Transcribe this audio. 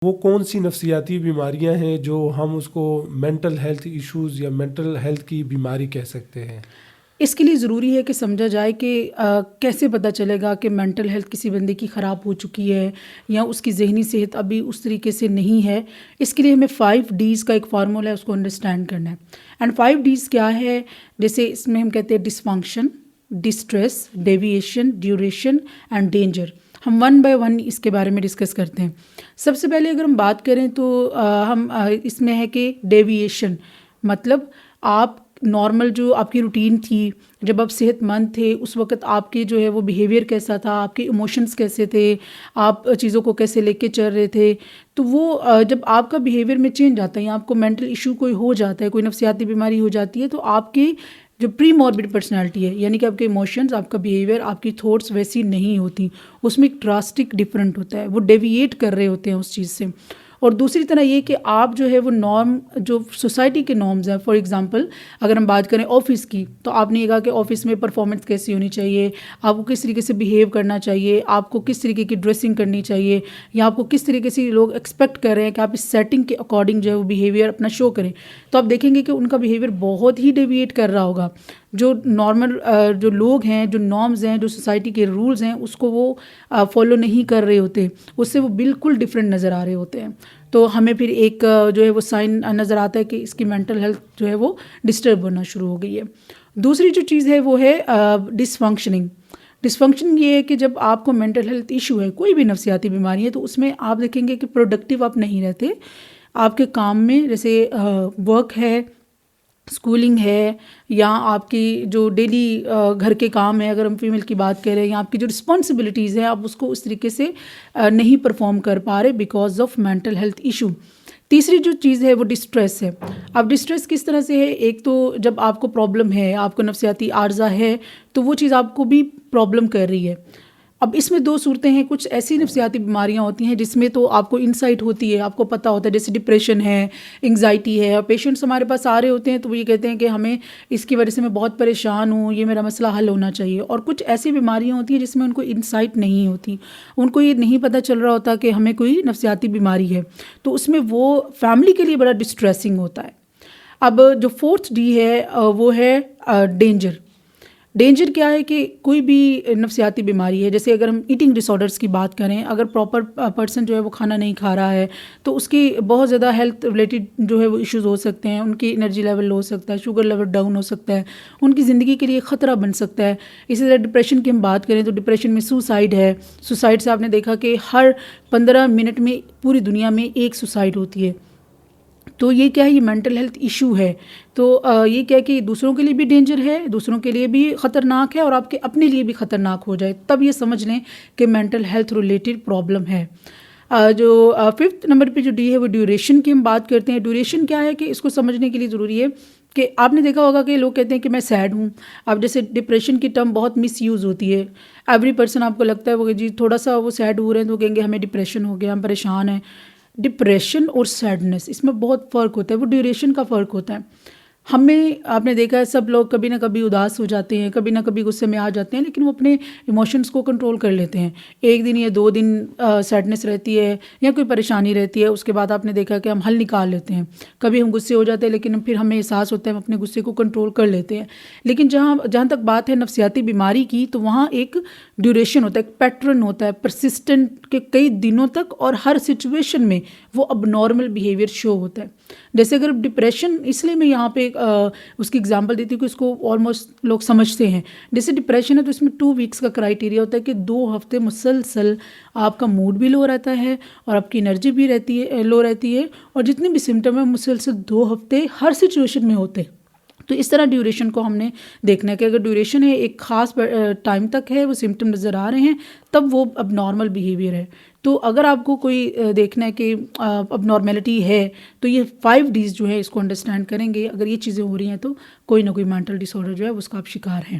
وہ کون سی نفسیاتی بیماریاں ہیں جو ہم اس کو مینٹل ہیلتھ ایشوز یا مینٹل ہیلتھ کی بیماری کہہ سکتے ہیں؟ اس کے لیے ضروری ہے کہ سمجھا جائے کہ کیسے پتہ چلے گا کہ مینٹل ہیلتھ کسی بندے کی خراب ہو چکی ہے یا اس کی ذہنی صحت ابھی اس طریقے سے نہیں ہے. اس کے لیے ہمیں 5 ڈیز کا ایک فارمولا ہے، اس کو انڈرسٹینڈ کرنا ہے. اینڈ 5 ڈیز کیا ہے؟ جیسے اس میں ہم کہتے ہیں dysfunction, distress, deviation, duration and danger. ہم 1 بائی 1 اس کے بارے میں ڈسکس کرتے ہیں. سب سے پہلے اگر ہم بات کریں تو ہم اس میں ہے کہ ڈیویشن مطلب آپ نارمل جو آپ کی روٹین تھی، جب آپ صحت مند تھے اس وقت آپ کے جو ہے وہ بیہیویئر کیسا تھا، آپ کے ایموشنز کیسے تھے، آپ چیزوں کو کیسے لے کے چل رہے تھے. تو وہ جب آپ کا بیہیویئر میں چینج آتا ہے یا آپ کو مینٹل ایشو کوئی ہو جاتا ہے، کوئی نفسیاتی بیماری ہو جاتی ہے، تو آپ کی جو پری موربڈ پرسنالٹی ہے، یعنی کہ آپ کے ایموشنز، آپ کا بیہیویئر، آپ کی تھاٹس ویسی نہیں ہوتی، اس میں ایک ڈراسٹک ڈفرنٹ ہوتا ہے، وہ ڈیویٹ کر رہے ہوتے ہیں اس چیز سے. اور دوسری طرح یہ کہ آپ جو ہے وہ نارم جو سوسائٹی کے نارمز ہیں، فار ایگزامپل اگر ہم بات کریں آفس کی، تو آپ نے یہ کہا کہ آفس میں پرفارمنس کیسی ہونی چاہیے، آپ کو کس طریقے سے بیہیو کرنا چاہیے، آپ کو کس طریقے کی ڈریسنگ کرنی چاہیے، یا آپ کو کس طریقے سے لوگ ایکسپیکٹ کر رہے ہیں کہ آپ اس سیٹنگ کے اکارڈنگ جو ہے وہ بیہیویئر اپنا شو کریں. تو آپ دیکھیں گے کہ ان کا بیہیویئر بہت ہی ڈیویٹ کر رہا ہوگا. جو نارمل جو لوگ ہیں، جو نارمز ہیں، جو سوسائٹی کے رولز ہیں، اس کو وہ فالو نہیں کر رہے ہوتے، اس سے وہ بالکل ڈفرینٹ نظر آ رہے ہوتے ہیں. تو ہمیں پھر ایک جو ہے وہ سائن نظر آتا ہے کہ اس کی مینٹل ہیلتھ جو ہے وہ ڈسٹرب ہونا شروع ہو گئی ہے. دوسری جو چیز ہے وہ ہے ڈسفنکشننگ. ڈسفنکشن یہ ہے کہ جب آپ کو مینٹل ہیلتھ ایشو ہے، کوئی بھی نفسیاتی بیماری ہے، تو اس میں آپ دیکھیں گے کہ پروڈکٹیو آپ نہیں رہتے. آپ کے کام میں جیسے ورک ہے، اسکولنگ ہے، یا آپ کی جو ڈیلی گھر کے کام ہے، اگر ہم فیمیل کی بات کریں، یا آپ کی جو رسپانسبلٹیز ہیں، آپ اس کو اس طریقے سے نہیں پرفارم کر پا رہے because of mental health issue. تیسری جو چیز ہے وہ ڈسٹریس ہے. اب ڈسٹریس کس طرح سے ہے؟ ایک تو جب آپ کو پرابلم ہے، آپ کو نفسیاتی عارضہ ہے، تو وہ چیز آپ کو بھی پرابلم کر رہی ہے. اب اس میں 2 صورتیں ہیں. کچھ ایسی نفسیاتی بیماریاں ہوتی ہیں جس میں تو آپ کو انسائٹ ہوتی ہے، آپ کو پتہ ہوتا ہے، جیسے ڈپریشن ہے، انگزائٹی ہے. اور پیشنٹس ہمارے پاس آ رہے ہوتے ہیں تو وہ یہ کہتے ہیں کہ ہمیں اس کی وجہ سے میں بہت پریشان ہوں، یہ میرا مسئلہ حل ہونا چاہیے. اور کچھ ایسی بیماریاں ہوتی ہیں جس میں ان کو انسائٹ نہیں ہوتی، ان کو یہ نہیں پتہ چل رہا ہوتا کہ ہمیں کوئی نفسیاتی بیماری ہے. تو اس میں وہ فیملی کے لیے بڑا ڈسٹریسنگ ہوتا ہے. اب جو 4th ڈی ہے وہ ہے ڈینجر. ڈینجر کیا ہے کہ کوئی بھی نفسیاتی بیماری ہے، جیسے اگر ہم ایٹنگ ڈس آرڈرس کی بات کریں، اگر پراپر پرسن جو ہے وہ کھانا نہیں کھا رہا ہے تو اس کی بہت زیادہ ہیلتھ ریلیٹڈ جو ہے وہ ایشوز ہو سکتے ہیں. ان کی انرجی لیول لو ہو سکتا ہے، شوگر لیول ڈاؤن ہو سکتا ہے، ان کی زندگی کے لیے خطرہ بن سکتا ہے. اسی طرح ڈپریشن کی ہم بات کریں تو ڈپریشن میں سوسائڈ ہے. سوسائڈ سے آپ نے دیکھا کہ ہر 15 منٹ میں پوری دنیا میں ایک سوسائڈ ہوتی ہے. تو یہ کیا ہے؟ یہ مینٹل ہیلتھ ایشو ہے. تو یہ کیا ہے کہ دوسروں کے لیے بھی ڈینجر ہے، دوسروں کے لیے بھی خطرناک ہے، اور آپ کے اپنے لیے بھی خطرناک ہو جائے تب یہ سمجھ لیں کہ مینٹل ہیلتھ ریلیٹڈ پرابلم ہے. جو 5th نمبر پہ جو ڈی ہے وہ ڈیوریشن کی ہم بات کرتے ہیں. ڈیوریشن کیا ہے کہ اس کو سمجھنے کے لیے ضروری ہے کہ آپ نے دیکھا ہوگا کہ لوگ کہتے ہیں کہ میں سیڈ ہوں. اب جیسے ڈپریشن کی ٹرم بہت مس یوز ہوتی ہے. ایوری پرسن آپ کو لگتا ہے وہ جی تھوڑا سا وہ سیڈ ہو رہے ہیں تو وہ کہیں گے ہمیں ڈپریشن ہو گیا، ہم پریشان ہیں. ڈپریشن اور سیڈنس اس میں بہت فرق ہوتا ہے، وہ ڈیوریشن کا فرق ہوتا ہے. ہمیں آپ نے دیکھا ہے سب لوگ کبھی نہ کبھی اداس ہو جاتے ہیں، کبھی نہ کبھی غصے میں آ جاتے ہیں، لیکن وہ اپنے ایموشنز کو کنٹرول کر لیتے ہیں. 1 دن یا 2 دن سیڈنس رہتی ہے یا کوئی پریشانی رہتی ہے، اس کے بعد آپ نے دیکھا کہ ہم حل نکال لیتے ہیں. کبھی ہم غصے ہو جاتے ہیں لیکن پھر ہمیں احساس ہوتا ہے ہم اپنے غصے کو کنٹرول کر لیتے ہیں. لیکن جہاں تک بات ہے نفسیاتی بیماری کی، تو وہاں ایک ڈیوریشن ہوتا ہے، ایک پیٹرن ہوتا ہے پرسسٹنٹ کے کئی دنوں تک، اور ہر سچویشن میں وہ اب نارمل بیہیویئر شو ہوتا ہے. جیسے اگر ڈپریشن، اس لیے میں یہاں پہ اس کی اگزامپل دیتی ہوں کہ اس کو آلموسٹ لوگ سمجھتے ہیں. جیسے ڈپریشن ہے تو اس میں 2 ویکس کا کرائیٹیریا ہوتا ہے کہ 2 ہفتے مسلسل آپ کا موڈ بھی لو رہتا ہے اور آپ کی انرجی بھی لو رہتی ہے، اور جتنے بھی سمٹم ہیں مسلسل 2 ہفتے ہر سچویشن میں ہوتے ہیں. تو اس طرح ڈیوریشن کو ہم نے دیکھنا ہے کہ اگر ڈیوریشن ہے ایک خاص ٹائم تک ہے، وہ سمٹم نظر آ رہے ہیں، تب وہ اب نارمل بیہیویئر ہے. تو اگر آپ کو کوئی دیکھنا ہے کہ اب نارمیلٹی ہے تو یہ 5 ڈیز جو ہے اس کو انڈرسٹینڈ کریں گے. اگر یہ چیزیں ہو رہی ہیں تو کوئی نہ کوئی مینٹل ڈس آرڈر جو ہے اس کا آپ شکار ہیں.